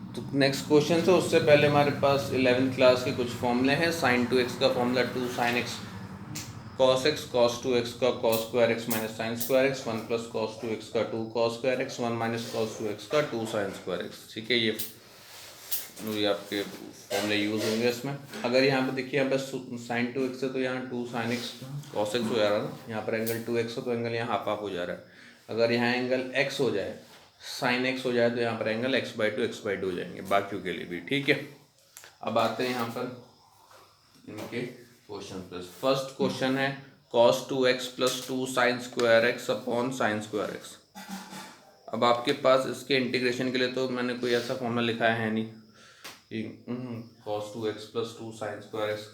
तो next question से उससे पहले हमारे पास 11th क्लास के कुछ फॉर्मूले हैं। साइन 2x का formula 2 sine x cos x, cos 2x का cos square x minus sine square x, 1 plus cos 2x का 2 cos square x, 1 minus cos 2x का 2 साइन स्क्वायर एक्स। ठीक है, ये आपके फॉर्मूले यूज़ होंगे इसमें। अगर यहाँ पे देखिए, यहाँ पे साइन 2x है तो यहाँ 2 साइन एक्स कॉस एक्स हो जा रहा है ना। यहाँ पर एंगल 2x है तो एंगल यहाँ हाफ हाफ हो जा रहा है। अगर यहाँ एंगल x हो जाए, साइन एक्स हो जाए, तो यहाँ पर एंगल x/2 हो जाएंगे बाकियों के लिए भी। ठीक है, अब आते हैं यहाँ पर इनके क्वेश्चन पे। फर्स्ट क्वेश्चन है cos 2x plus 2 sine square x upon sine square x. अब आपके पास इसके इंटीग्रेशन के लिए तो मैंने कोई ऐसा फॉर्मूला लिखा है नहीं कि cos 2x plus 2 sine square x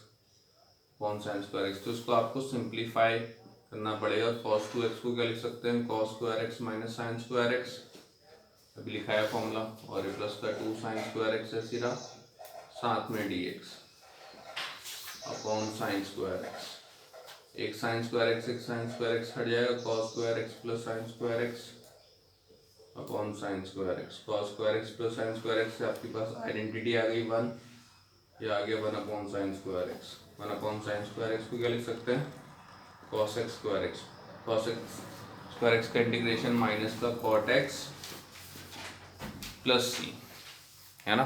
upon sine square x, तो इसको आपको सिंप्लीफाई करना पड़ेगा। cos 2x को क्या लिख सकते हैं, cos square x minus sine square x, अभी लिखा है फॉर्मूला, और ये प्लस का 2 साइन स्क्वायर एक्स है सिरा, साथ में dx upon sine square x. एक साइन स्क्वायर एक्स हट जाएगा, cos square x plus sign square x upon sine square x. cos square x plus sign square x से आपके पास आइडेंटिटी आ गई 1, ये आ गया 1 upon sine square x. 1 upon sine square x को क्या लिख सकते हैं, cos x square x. cos x square x का इंटीग्रेशन माइनस का cot एक्स प्लस सी, है ना।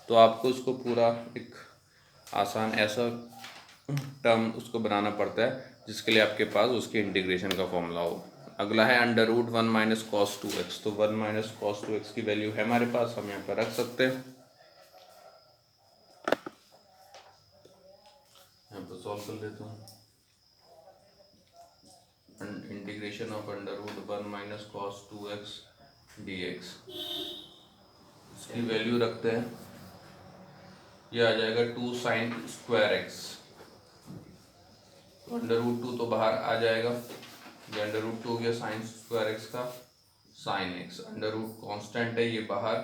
तो आपको इसको पूरा एक आसान ऐसा टर्म उसको बनाना पड़ता है जिसके लिए आपके पास उसके इंटीग्रेशन का फॉर्मूला हो। अगला है under root 1 minus cos 2x। तो 1 माइनस कॉस 2x की वैल्यू है हमारे पास, हम यहाँ पर रख सकते हैं। यहाँ पर सॉल्व कर लेता हूँ। Integration of under root 1 minus cos 2x dx, इसकी वैल्यू रखते हैं, ये आ जाएगा 2 sine square x. Under root 2 तो बाहर आ जाएगा, ये अंडर रूट 2 हो गया साइन स्क्वायर एक्स का sine x. Under root constant है, ये बाहर,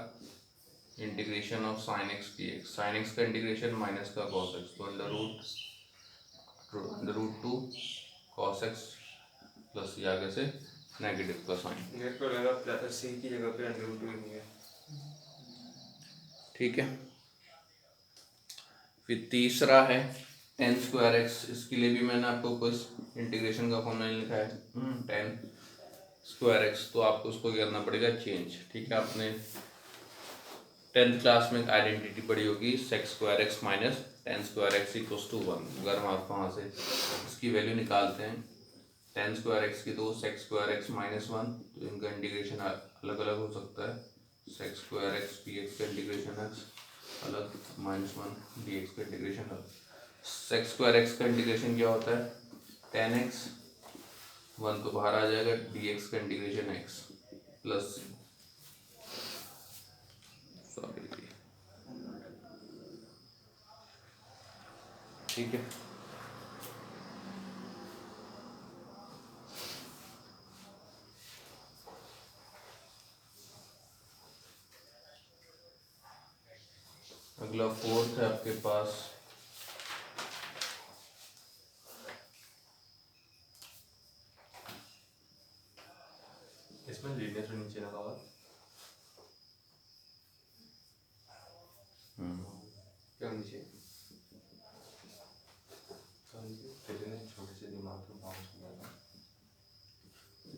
integration of sine x d x. Sine x का इंटीग्रेशन माइनस का कॉस एक्स, तो under root 2 cos x plus ये आगे से नेगेटिव का साइन। मेरे को लगा सी की जगह पे अंडर रूट नहीं है। ठीक है, फिर तीसरा है टेन स्क्वायर एक्स। इसके लिए भी मैंने आपको कुछ इंटीग्रेशन का फॉर्मूला लिखा है, टेन स्क्वायर एक्स। तो आपको उसको करना पड़ेगा चेंज। ठीक है, आपने 10th क्लास में एक आइडेंटिटी पढ़ी होगी, sec square x minus tan square x equals to 1। अगर हम आप वहाँ से इसकी वैल्यू निकालते हैं, टेन स्क्वायर एक्स की तो सेक्स स्क्वायर एक्स माइनस 1, तो इनका इंटीग्रेशन अलग अलग हो सकता है। Sex square x d x का इंटीग्रेशन एक्स अलग, माइनस 1 डी एक्स का इंटीग्रेशन अलग। सेक्स स्क्वायर एक्स का इंटीग्रेशन क्या होता है, टेन एक्स, 1 तो बाहर आ जाएगा, डी एक्स का इंटीग्रेशन एक्स प्लस, सॉरी, ठीक है। अगला फोर्थ है आपके पास इसमें लीनियर से नीचे लगा हुआ क्या नीचे छोटे से दिमाग को बाउंस किया।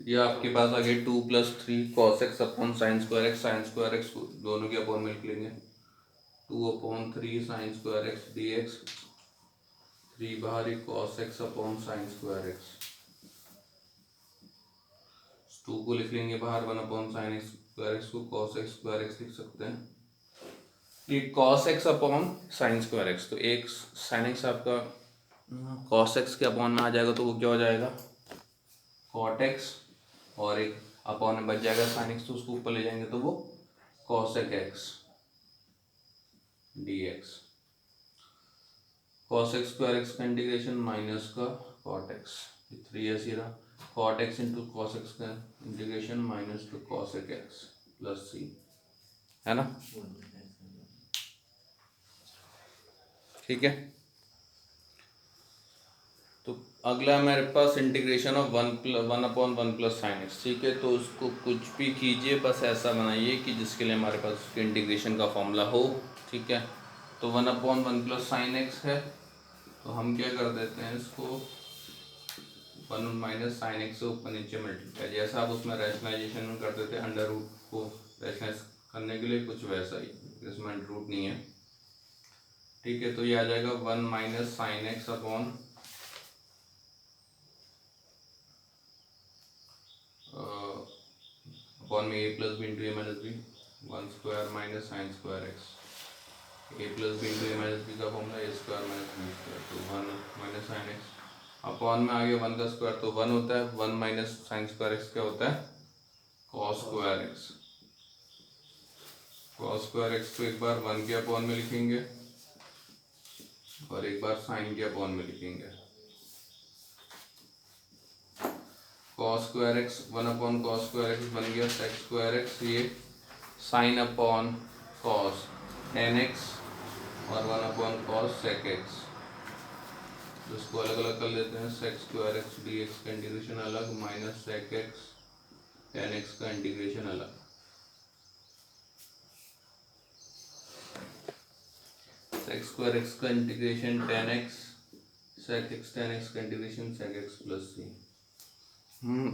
ये आपके पास आ गया 2 plus 3 cos x upon sine square x. Sine square x दोनों के अपॉन में लिख लेंगे, 2 upon 3 sine square x d x, 3 बाहर ही cos x upon sine square x. 2 को लिख लेंगे बाहर, 1 upon sine x square x को कॉस एक्स स्क्वायर एक्स लिख सकते हैं। ये cos x upon sine square x, तो एक साइन एक्स आपका कॉस एक्स के अपॉन में आ जाएगा, तो वो क्या हो जाएगा, कॉट एक्स, और एक अपॉन में बच जाएगा साइन एक्स, तो उसको ऊपर ले जाएंगे तो वो cosec x d x. Cos x square x का इंटीग्रेशन माइनस का कॉट एक्स, 3 है सीधा, cot x into cos x का इंटीग्रेशन माइनस का कॉसेक एक्स प्लस सी, है ना। ठीक है, तो अगला मेरे पास integration of one upon one plus sine x, ठीक है। तो उसको कुछ भी कीजिए, बस ऐसा बनाइए कि जिसके लिए हमारे पास उसके इंटीग्रेशन का फॉर्मूला हो, ठीक है। तो one upon one plus sine x है, तो हम क्या कर देते हैं इसको वन माइनस साइन एक्स से ऊपर नीचे मल्टीप्लाई, जैसा आप उसमें रैशनलाइजेशन में करते थे अंडर रूट को रैशनलाइज करने के लिए, कुछ वैसा ही, इसमें अंडर रूट नहीं है, ठीक है। तो ये आ जाएगा one minus sine x upon में a plus b into a minus b, one square minus sine square x, a plus b into a minus b का formula a square minus b square, तो one minus sine x upon में आ गया one का square तो one होता है, one minus sine square x क्या होता है, cos square x. Cos square x को एक बार वन के अपॉन में लिखेंगे और एक बार साइन के अपॉन में लिखेंगे। Cos square x one upon cos square x बन गया सेक स्क्वायर एक्स, ये sine upon cos tan x और one upon cos sec x, जिसको अलग अलग कर लेते हैं, sec square x d x का इंटीग्रेशन अलग minus sec x tan x का इंटीग्रेशन अलग। सेक स्क्वायर एक्स का integration tan x, sec x tan x का integration sec x plus c.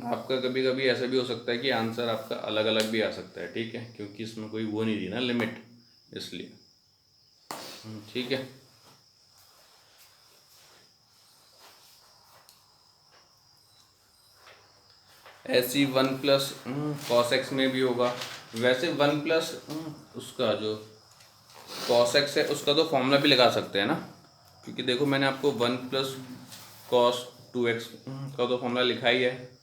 आपका कभी कभी ऐसा भी हो सकता है कि आंसर आपका अलग अलग भी आ सकता है, ठीक है, क्योंकि इसमें कोई वो नहीं दी ना लिमिट, इसलिए ठीक है। ऐसी वन प्लस कॉस एक्स में भी होगा, वैसे वन प्लस उसका जो कॉस एक्स है उसका तो फॉर्मूला भी लगा सकते हैं ना, क्योंकि देखो मैंने आपको one plus cos two x का तो फॉर्मूला लिखा ही है,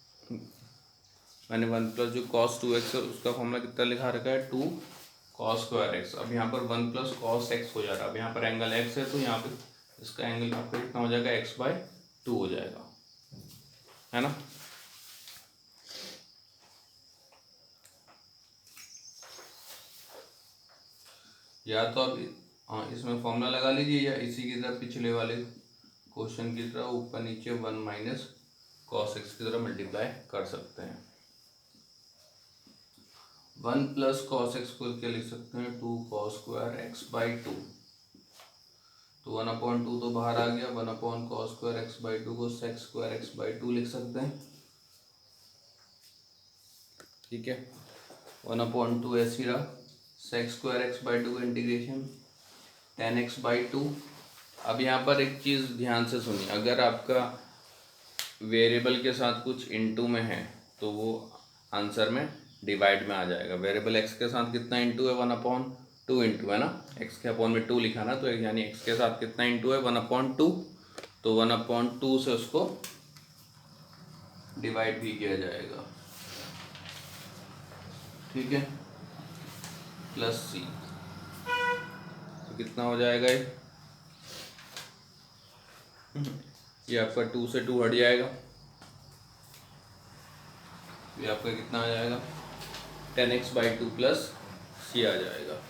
मैंने वन प्लस जो कॉस टू एक्स है उसका फॉर्मूला कितना लिखा रखा है, टू कॉस स्क्वायर एक्स। अब यहाँ पर वन प्लस कॉस एक्स हो जा रहा है, अब यहाँ पर एंगल एक्स है तो यहाँ पे इसका एंगल आपका कितना हो जाएगा, एक्स बाय टू हो जाएगा, है ना। या तो आप इसमें फॉर्मूला लगा लीजिए या इसी की तरह पिछले वाले क्वेश्चन की तरह ऊपर नीचे वन माइनस कॉस एक्स की तरह मल्टीप्लाई कर सकते हैं। वन प्लस कॉस एक्स को क्या लिख सकते हैं, two cos square x by two, तो वन अपॉन टू तो बाहर आ गया, one upon cos square x by two को sec square x by two लिख सकते हैं, ठीक है। वन अपॉन टू ऐसी रहा, sec square x by two का integration tan x by two. अब यहाँ पर एक चीज़ ध्यान से सुनिए, अगर आपका वेरिएबल के साथ कुछ इनटू में है तो वो आंसर में डिवाइड में आ जाएगा। वेरिएबल एक्स के साथ कितना इनटू है, वन अपॉन टू इंटू है ना, एक्स के अपॉन में टू लिखा ना, तो यानी एक्स के साथ कितना इनटू है, वन अपॉन टू, तो वन अपॉन टू से उसको डिवाइड भी किया जाएगा, ठीक है, प्लस सी, तो कितना हो जाएगा ये आपका टू से टू हट जाएगा, ये आपका कितना आ जाएगा, tan x by two plus c आ जाएगा।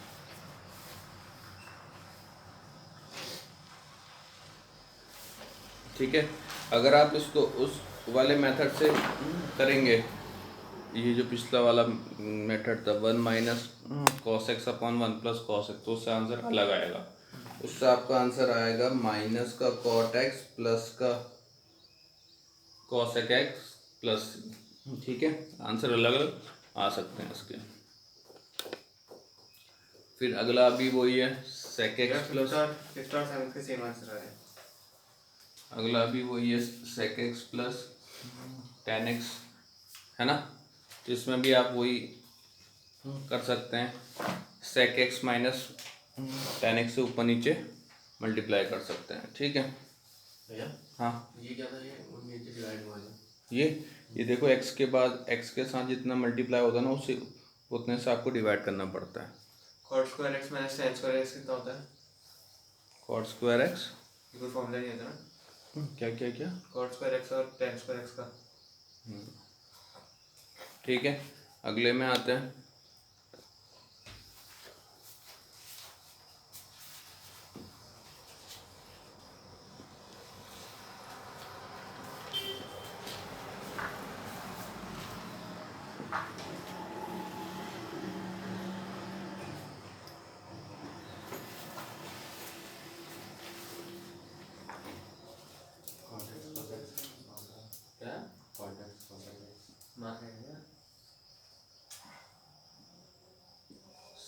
ठीक है, अगर आप इसको उस वाले मेथड से करेंगे, ये जो पिछला वाला मेथड था one minus cos x upon one plus cos x, तो उससे आंसर अलग आएगा, उससे आपका आंसर आएगा माइनस का कॉट एक्स प्लस का कॉस एक्स प्लस, ठीक है, आंसर अलग अलग आ सकते हैं इसके। फिर अगला भी वही है सेक एक्स प्लस, अगला भी वही है sec x plus tan x, है ना। तो इसमें भी आप वही कर सकते हैं, sec x minus tan x से ऊपर नीचे मल्टीप्लाई कर सकते हैं, ठीक है भैया। हाँ, ये क्या था, ये नीचे डिवाइड हुआ है, ये देखो एक्स के बाद एक्स के साथ जितना मल्टीप्लाई होता है ना उससे उतने से आपको डिवाइड करना पड़ता है। Cot square x minus tan square x कितना होता है, कॉट स्क्वायर एक्स, ये कोई फॉर्मूला नहीं होता ना, क्या क्या क्या, कॉट स्क्वायर एक्स और टेन स्क्वायर एक्स का, ठीक है। अगले में आते हैं,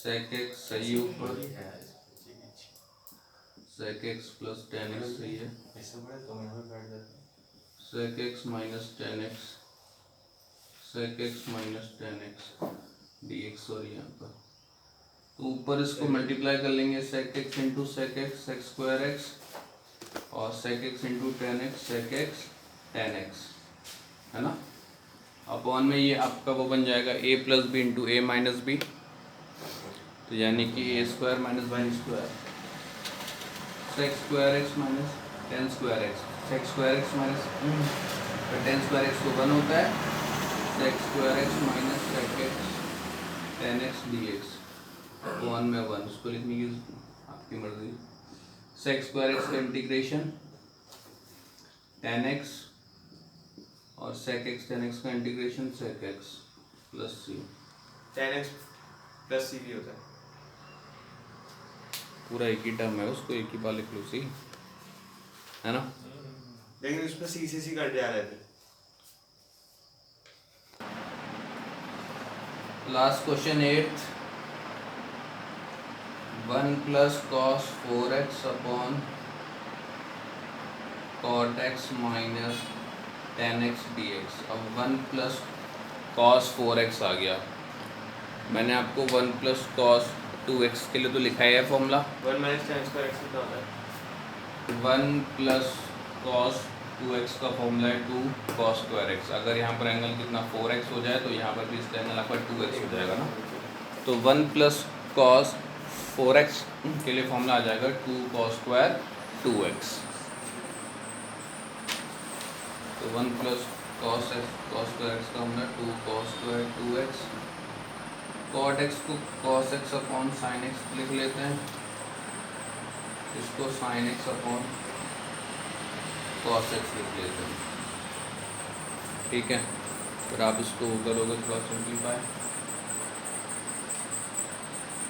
sec x सही है ऊपर, वही है इसमें जी। sec x plus tan x सही है, इससे बड़े तो यहाँ पे बैठ जाते हैं। sec x minus tan x, sec x minus tan x dx sorry यहाँ पर, तो ऊपर इसको मल्टीप्लाई कर लेंगे sec x into sec x sec square x और sec x into tan x sec x tan x, है ना। अपॉन में ये आपका वो बन जाएगा a plus b into a minus b, तो यानी कि a square minus b square, sec square x minus tan square x, sec square x minus tan square x तो 1 होता है, sec square x minus sec x tan x d x, one में one उसको लिखने की आपकी मर्जी। Sec square x का इंटीग्रेशन टेन एक्स और सेक एक्स टेन एक्स का इंटीग्रेशन सेक एक्स प्लस सी, tan x प्लस सी भी होता है। पूरा एक ही टर्म है, उसको एक ही बार लिख लो सी, है ना। लेकिन उसमें सी से सी कट जा रहे थे। Last question 8, 1 plus cos 4x upon cot x minus tan x d x. अब 1 प्लस कॉस 4x आ गया, मैंने आपको 1 प्लस कॉस 2x के लिए तो लिखा है formula, 1 minus tan square x कितना होता है? 1 प्लस कॉस 2x का फॉर्मूला है 2 कॉस स्क्वायर x। अगर यहाँ पर एंगल कितना 4x हो जाए तो यहाँ पर भी इसका एंगल आपका 2x हो जाएगा ना, तो 1 प्लस कॉस 4x के लिए फॉर्मूला आ जाएगा 2 कॉस स्क्वायर 2x। तो 1 प्लस कॉस स्क्वायर x का formula 2 cos square 2x, cot x को cos x upon sine x लिख लेते हैं, इसको sine x upon cos x लिख लेते हैं, ठीक है। फिर आप इसको करोगे थोड़ा सिंप्लीफाई,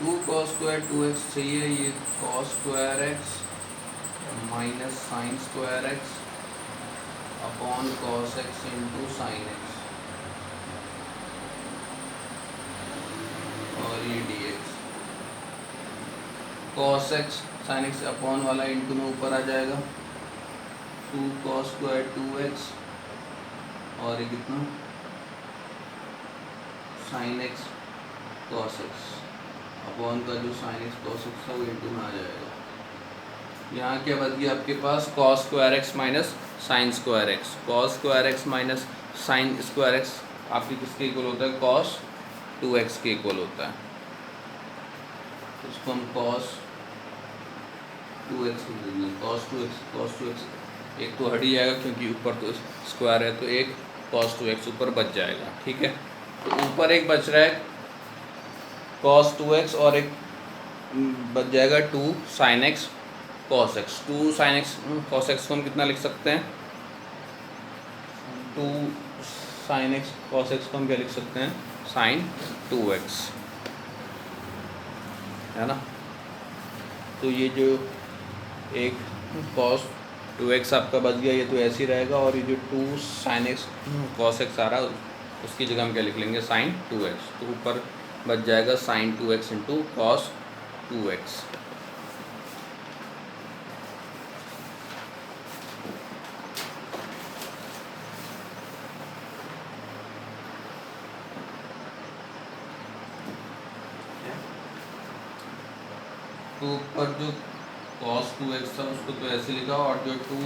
2 कॉस स्क्वायर 2x चाहिए, ये cos square x minus sine square x upon cos x into sine x और ये dx, cos x sine x upon वाला इंटू में ऊपर आ जाएगा 2 कॉस स्क्वायर 2x और ये कितना sine x cos x upon का जो साइन x कॉस x था वो इंटू में आ जाएगा। यहाँ क्या बच गया आपके पास cos square x minus sine square x, cos square x minus sine square x आपकी किसके इक्वल होता है, कॉस 2x के इक्वल होता है, इसको हम कॉस 2x लिख देंगे, कॉस 2x एक तो हट ही जाएगा क्योंकि ऊपर तो स्क्वायर है, तो एक कॉस 2x ऊपर बच जाएगा, ठीक है। तो ऊपर एक बच रहा है कॉस 2x और एक बच जाएगा 2 sine x cos x। 2 sine x cos x को हम कितना लिख सकते हैं, 2 साइन x कॉस x को हम क्या लिख सकते हैं, साइन 2x, है ना। तो ये जो एक कॉस 2x आपका बच गया, ये तो ऐसे ही रहेगा, और ये जो 2 साइन x कॉस x आ रहा है उसकी जगह हम क्या लिख लेंगे, साइन 2x, तो ऊपर बच जाएगा sign 2x into cos 2x। तो ऊपर जो cos 2x था उसको तो ऐसे लिखा, और जो 2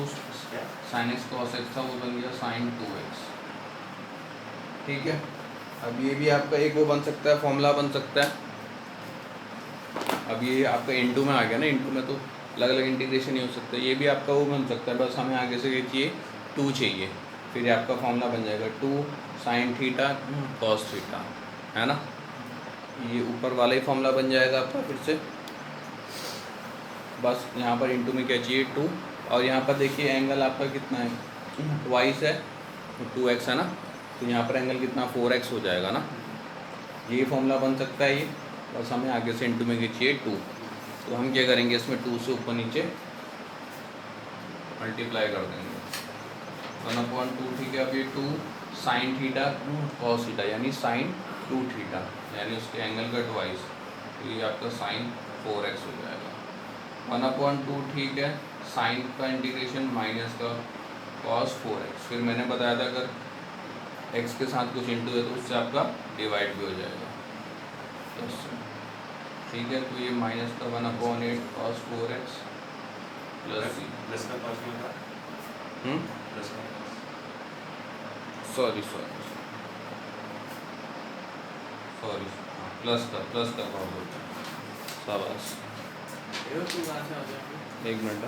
sin x cos x था वो बन गया sin 2x, ठीक है। अब ये भी आपका एक वो बन सकता है, फॉर्मूला बन सकता है। अब ये आपका इंटू में आ गया ना, इंटू में तो अलग अलग इंटीग्रेशन ही हो सकता है, ये भी आपका वो बन सकता है, बस हमें आगे से ये चाहिए 2 चाहिए, फिर ये आपका फॉर्मूला बन जाएगा 2 sin थीटा cos थीटा, है ना। ये ऊपर वाला ही फॉर्मूला बन जाएगा आपका फिर से, बस यहाँ पर इंटू में क्या चाहिए 2, और यहाँ पर देखिए एंगल आपका कितना है, ट्वाइस है, 2x है ना, तो यहाँ पर एंगल कितना 4x हो जाएगा ना, ये फॉर्मूला बन सकता है ये, बस हमें आगे से इंटू में क्या चाहिए 2, तो हम क्या करेंगे इसमें 2 से ऊपर नीचे मल्टीप्लाई कर देंगे 1/2, ठीक है। अब ये 2 साइन थीटा कॉस थीटा यानी साइन 2 थीटा, यानी उसके एंगल का ट्वाइस, तो ये आपका साइन 4x हो जाएगा। 1/2 ठीक है, साइन का इंटीग्रेशन माइनस का कॉस 4x। फिर मैंने बताया था अगर x के साथ कुछ इंटू है तो उससे आपका डिवाइड भी हो जाएगा। ठीक है, तो ये माइनस का 1/8 कॉस 4x प्लस प्लस का कॉस में था प्लस का सॉरी प्लस का कॉस होता है। शाबाश, ये तो कहां से आ गया? एक मिनट।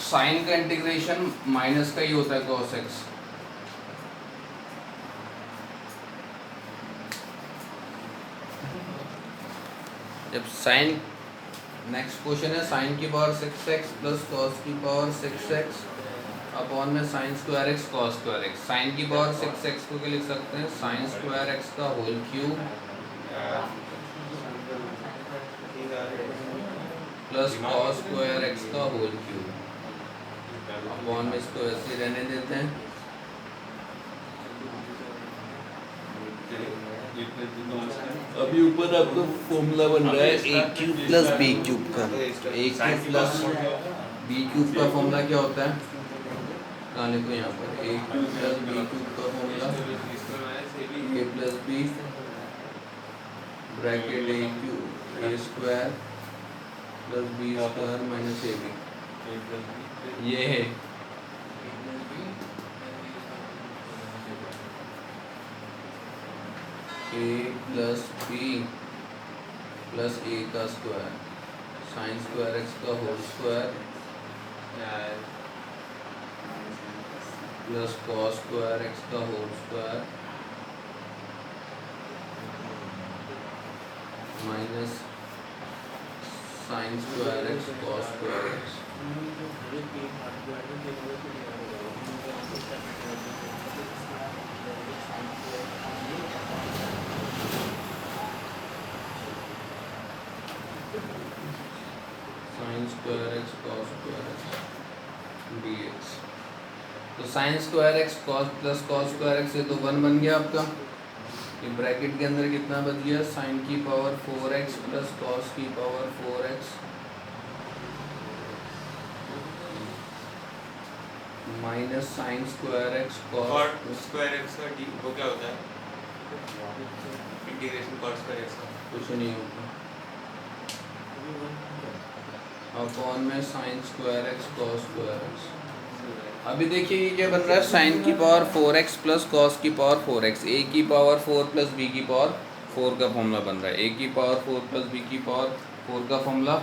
साइन का इंटीग्रेशन माइनस का ही होता है कॉस x। जब साइन, नेक्स्ट क्वेश्चन है साइन की पावर 6x प्लस कॉस की पावर 6x अपॉन में sine square x cos square x. Sine की पावर 6x को क्या लिख सकते हैं, साइन स्क्वायर x का whole cube plus cos square x का होल क्यूब अपॉन में इसको ऐसे रहने देते हैं। अभी ऊपर आपको फॉर्मूला बन रहा है a cube plus b cube का। a cube plus b cube का फॉर्मूला क्या होता है, कहाँ लिखो यहाँ पर, a cube plus b cube का formula a plus b bracket a cube a square plus b square minus ab। ये है a plus b plus a का स्क्वायर साइन स्क्वायर x का whole square plus cos square x का whole square minus sine square x cos square x। Sign square x cos square x dx। तो sine square x cos plus cos square x से तो 1 बन गया आपका। ये bracket के अंदर कितना बच गया, साइन की पावर 4x प्लस कॉस की power 4x minus sine square x cot cos square x का डी वो क्या होता है, इंटीग्रेशन कॉट स्क्वायर एक्स का कुछ नहीं होता अपॉन में sine square x cos square x। अभी देखिए ये क्या बन रहा है, साइन की पावर 4x प्लस कॉस की पावर 4x, a की पावर 4 प्लस b की पावर 4 का फॉर्मूला बन रहा है। a की पावर 4 प्लस b की पावर 4 का फॉर्मूला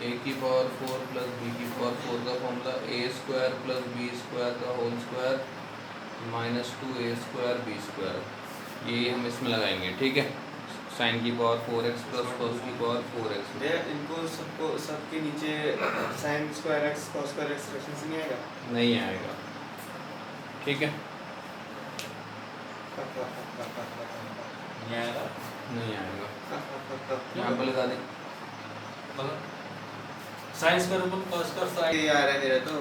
a की पावर 4 प्लस b की पावर 4 का formula a square plus b square का whole square minus 2a square b square. ये हम इसमें लगाएंगे, ठीक है। साइन की पावर 4x प्लस कॉस की पावर 4x। ये इनको सबको सबके नीचे sin square x cos square x रखने से नहीं आएगा, नहीं आएगा, ठीक है, नहीं आएगा। यहाँ पर लगा दें साइन स्क्वायर ऊपर cos स्क्वायर ये आ रहा है मेरा तो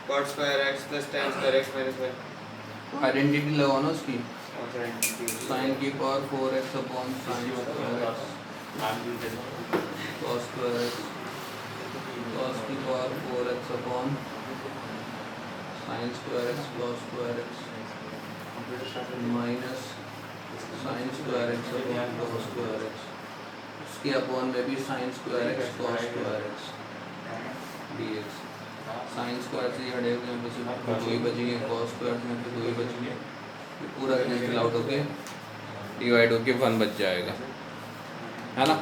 cot square x plus tan square x minus 1 identity लगाओ ना उसकी, और साइन की power 4x upon sine square x cos square x cos की power 4x upon sine square x cos square x minus sine square x upon cos square x। उसके upon में भी sine square x cos square x dx। Sine square से हटे हुए यहाँ पे सिर्फ 2 ही बचेंगे, कॉस स्क्वायर से यहाँ पे 2 ही बचेंगे। ये पूरा कैंसिल आउट होके डिवाइड होके 1 बच जाएगा, है ना।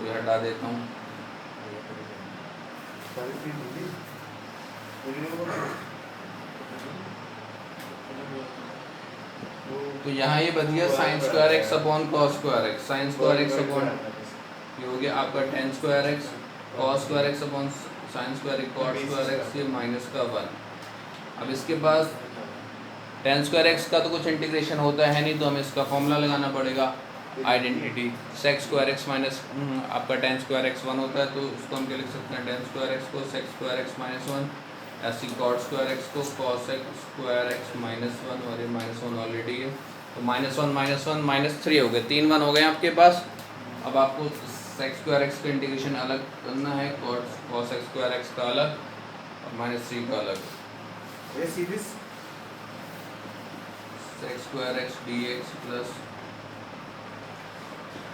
ये हटा देता हूँ। तो यहाँ ये बच गया sine square x upon cos square x. Sine square x upon ये हो गया आपका ten square x, cos square x upon sine square x cos square x, ये माइनस का 1। अब इसके पास टेन स्क्वायर एक्स का तो कुछ इंटीग्रेशन होता है नहीं, तो हमें इसका फॉर्मूला लगाना पड़ेगा identity. Sex square x minus आपका टेन स्क्वायर एक्स 1 होता है, तो उसको हम क्या लिख सकते हैं, टेन स्क्वायर एक्स को सेक्स स्क्वायर एक्स माइनस 1 ऐसी कॉट स्क्वायर एक्स को कॉस एक्स स्क्वायर एक्स -1 और ये -1 ऑलरेडी है, तो -1 -3 हो गए, 3 1 हो गए आपके पास। अब आपको सेक्स स्क्वायर एक्स का इंटीग्रेशन अलग करना है, कॉस एक्स स्क्वायर एक्स का अलग और -3 का अलग। ये series sex square x d x plus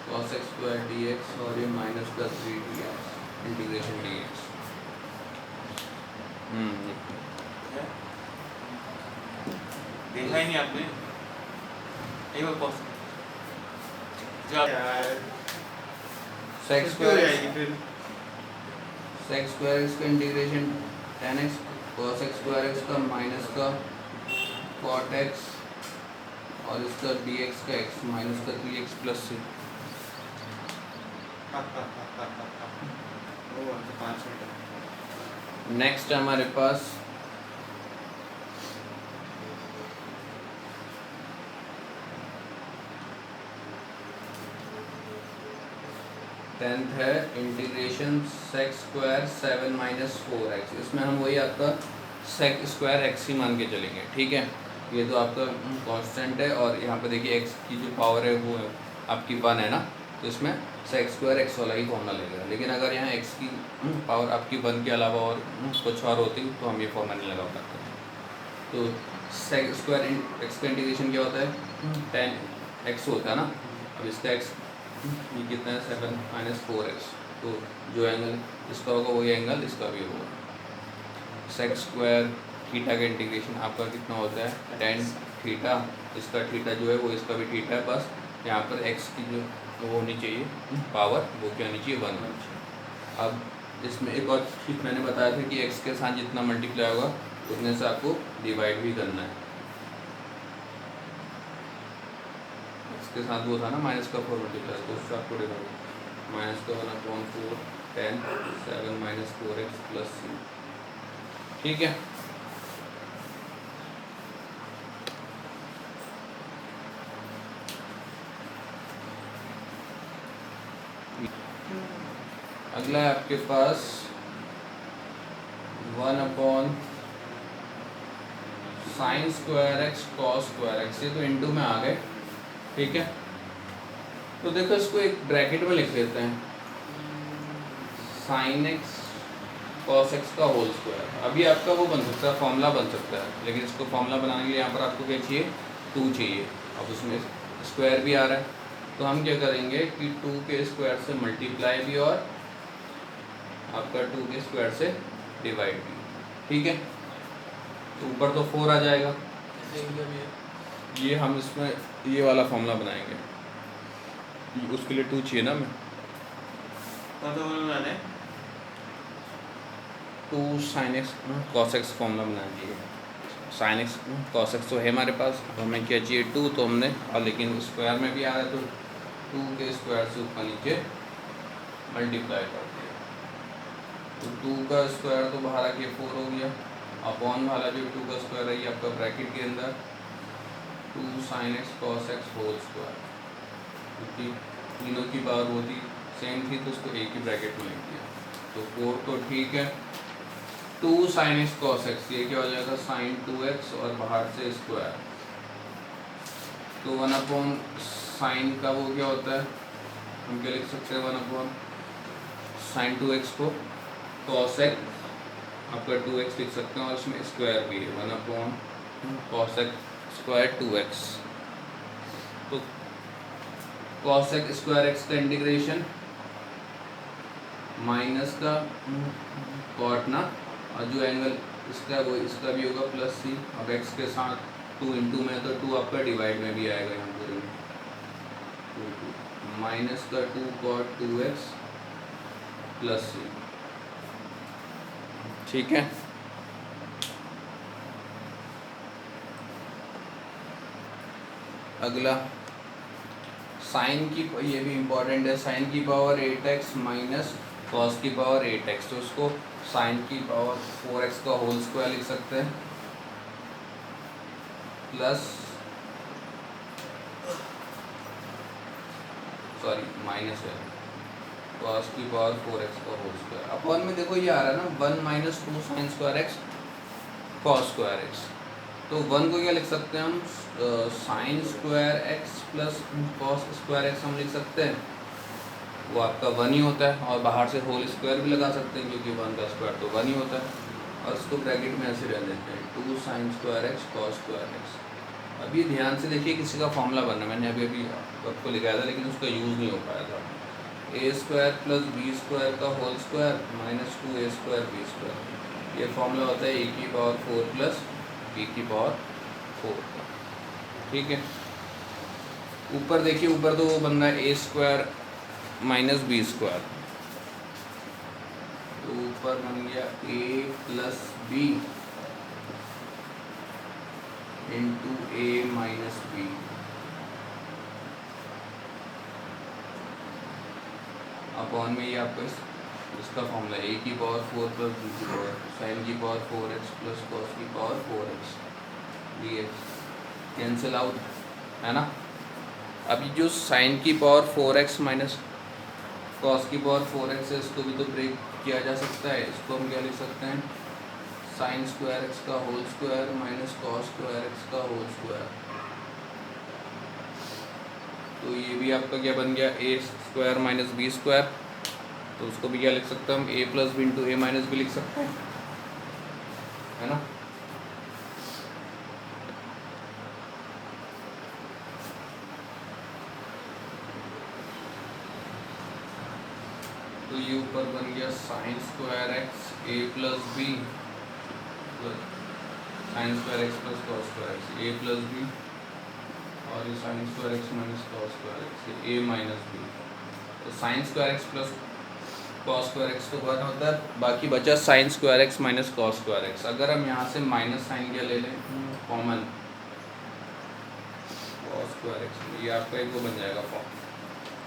cos x square D x और ये -3 D x integration D x. देखा ही नहीं आपने, एक बार पॉज जो यार सेक्स कितनी हो स्क्वायर जाएगी फिर? सेक्स स्क्वायर एक्स का integration tan x cos x square x का माइनस का cot x और इसका dx का x माइनस का 3x प्लस c। वो तो 5 मिनट। नेक्स्ट है हमारे पास टेंथ है इंटीग्रेशन सेक्स स्क्वायर 7 - 4x। इसमें हम वही आपका सेक स्क्वायर एक्स ही मान के चलेंगे, ठीक है। ये तो आपका कांस्टेंट है और यहाँ पे देखिए x की जो पावर है वो आपकी 1 है ना, तो इसमें सेक्स स्क्वायर एक्स वाला ही फॉर्मूला लगेगा। लेकिन अगर यहाँ x की पावर आपकी 1 के अलावा और कुछ और होती तो हम ये फॉर्मूला नहीं लगा पाते। तो सेक्स स्क्वायर एक्स का इंटीग्रेशन क्या होता है, 10x होता है ना। अब इसका x ये कितना है, 7 - 4x, तो जो एंगल इसका होगा वही एंगल इसका भी होगा। सेक्स स्क्वायर थीटा का इंटीग्रेशन आपका कितना होता है, tan थीटा, इसका थीटा जो है वो इसका भी थीटा है, बस यहाँ पर x की जो वो होनी चाहिए पावर, वो क्या होनी चाहिए, 1 होनी चाहिए। अब इसमें एक और चीज़ मैंने बताया था कि x के साथ जितना मल्टीप्लाई होगा उतने से आपको डिवाइड भी करना है। इसके साथ वो था ना माइनस का 4 मल्टीप्लाई, तो उससे आपको डिवाइड माइनस का 1/4 10 7 - 4x प्लस c, ठीक है। अगला है आपके पास 1/sin square x cos square x, ये तो इनटू में आ गए, ठीक है। तो देखो इसको एक ब्रैकेट में लिख देते हैं, sin x cos x का होल स्क्वायर। अभी आपका वो बन सकता है, फॉर्मूला बन सकता है, लेकिन इसको फॉर्मूला बनाने के लिए यहाँ पर आपको क्या चाहिए, 2 चाहिए। अब उसमें स्क्वायर भी आ रहा है, तो हम क्या करेंगे कि 2 के स्क्वायर से मल्टीप्लाई भी और आपका 2 के स्क्वायर से डिवाइड भी, ठीक है। तो ऊपर तो 4 आ जाएगा, ये हम इसमें ये वाला फॉर्मूला बनाएंगे, उसके लिए 2 चाहिए ना हमें। कौन सा बोलना है? 2 sin x cos x formula बनाएंगे। sin x cos x तो है हमारे पास, अब हमें क्या चाहिए, 2, तो हमने, और लेकिन स्क्वायर में भी आ रहा है तो 2 के स्क्वायर से ऊपर नीचे मल्टीप्लाई कर दिया, तो 2 का स्क्वायर तो बाहर आके 4 हो गया, अपॉन वाला जो 2 का स्क्वायर है ये आपका ब्रैकेट के अंदर 2 sin x cos x whole square, क्योंकि तीनों की पावर होती सेम थी तो उसको एक ही ब्रैकेट में लिख दिया, तो 4 तो ठीक है। 2 sin x cos x, ये क्या हो जाएगा, sin 2x और बाहर से स्क्वायर, तो 1/sin का वो क्या होता है, हम क्या लिख सकते हैं, 1/sin 2x को cos x आपका 2x लिख सकते हैं और इसमें स्क्वायर भी है, 1/cos x स्क्वायर 2x। तो cos x स्क्वायर x का इंटीग्रेशन माइनस का cot ना, और जो एंगल इसका वो इसका भी होगा प्लस c। अब x के साथ 2 इंटू में, तो 2 आपका डिवाइड में भी आएगा यहाँ पूरे में, माइनस का 2 cot 2x प्लस c, ठीक है। अगला साइन की, ये भी इम्पोर्टेंट है, साइन की पावर 8x माइनस कॉस की पावर 8x, तो उसको साइन की पावर 4x का होल स्क्वायर लिख सकते हैं, प्लस माइनस है कॉस की पावर 4x का होल स्क्वायर। अपॉन में देखो ये आ रहा है ना 1 - 2 sin square x, cos square x. तो 1 को क्या लिख सकते हैं हम, sign square x plus cos square x हम लिख सकते हैं, वो आपका 1 ही होता है, और बाहर से होल स्क्वायर भी लगा सकते हैं क्योंकि 1 का स्क्वायर तो 1 ही होता है, और इसको ब्रैकेट में ऐसे रह देते हैं 2 sine square x cos square x. अभी ध्यान से देखिए किसी का फॉर्मूला बनना, मैंने अभी आपको लिखाया था लेकिन उसका यूज़ नहीं हो पाया था। ए स्क्वायर प्लस बी स्क्वायर का होल स्क्वायर माइनस 2 ए स्क्वायर बी स्क्वायर, ये फॉर्मूला होता है ए की पावर 4 प्लस बी की पावर 4 का। ठीक है, ऊपर देखिए, ऊपर तो वो बन रहा है ए स्क्वायर माइनस बी स्क्वायर, तो ऊपर बन गया ए plus b into a minus B, upon में ये आपका इसका फॉर्मूला ए की पावर 4 प्लस बी की पावर साइन की पावर 4x प्लस कॉस की power 4x dx, cancel out, है ना। अभी जो साइन की पावर 4x माइनस कॉस की पावर 4x है, इसको भी तो ब्रेक किया जा सकता है, इसको हम क्या लिख सकते हैं, साइन स्क्वायर एक्स का whole square minus cos square x का होल स्क्वायर। तो ये भी आपका क्या बन गया, a square minus b square, तो उसको भी क्या लिख सकते हैं हम, a plus b into a minus b लिख सकते हैं, है ना। तो ये ऊपर बन गया sine square x a plus b, sine square x plus cos square x a plus b, और ये sine square x minus cos square x a minus b. तो sine square x plus cos square x तो 1 होता है, बाकी बचा sine square x minus cos square x. अगर हम यहाँ से माइनस साइन क्या ले लें कॉमन, कॉस स्क्वायर एक्स, ये आपका एक वो बन जाएगा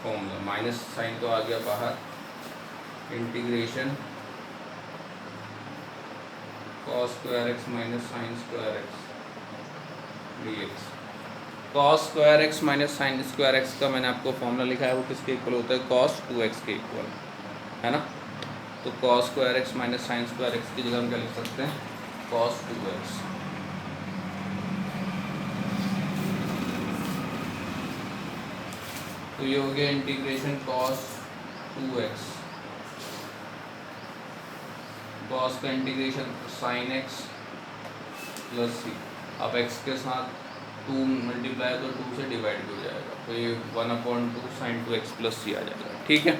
फॉर्मूला, माइनस साइन तो आ गया बाहर, integration cos square x minus sine square x dx। Cos square x minus sine square x का मैंने आपको फॉर्मूला लिखा है, वो किसके इक्वल होता है, cos 2x के इक्वल, है ना। तो cos square x minus sine square x की जगह हम क्या लिख सकते हैं, cos 2x। तो ये हो गया इंटीग्रेशन cos 2x, cos का इंटीग्रेशन साइन एक्स प्लस सी, अब x के साथ 2 मल्टीप्लाई तो 2 से डिवाइड भी हो जाएगा, तो ये 1/2 साइन 2x प्लस सी आ जाएगा। ठीक है।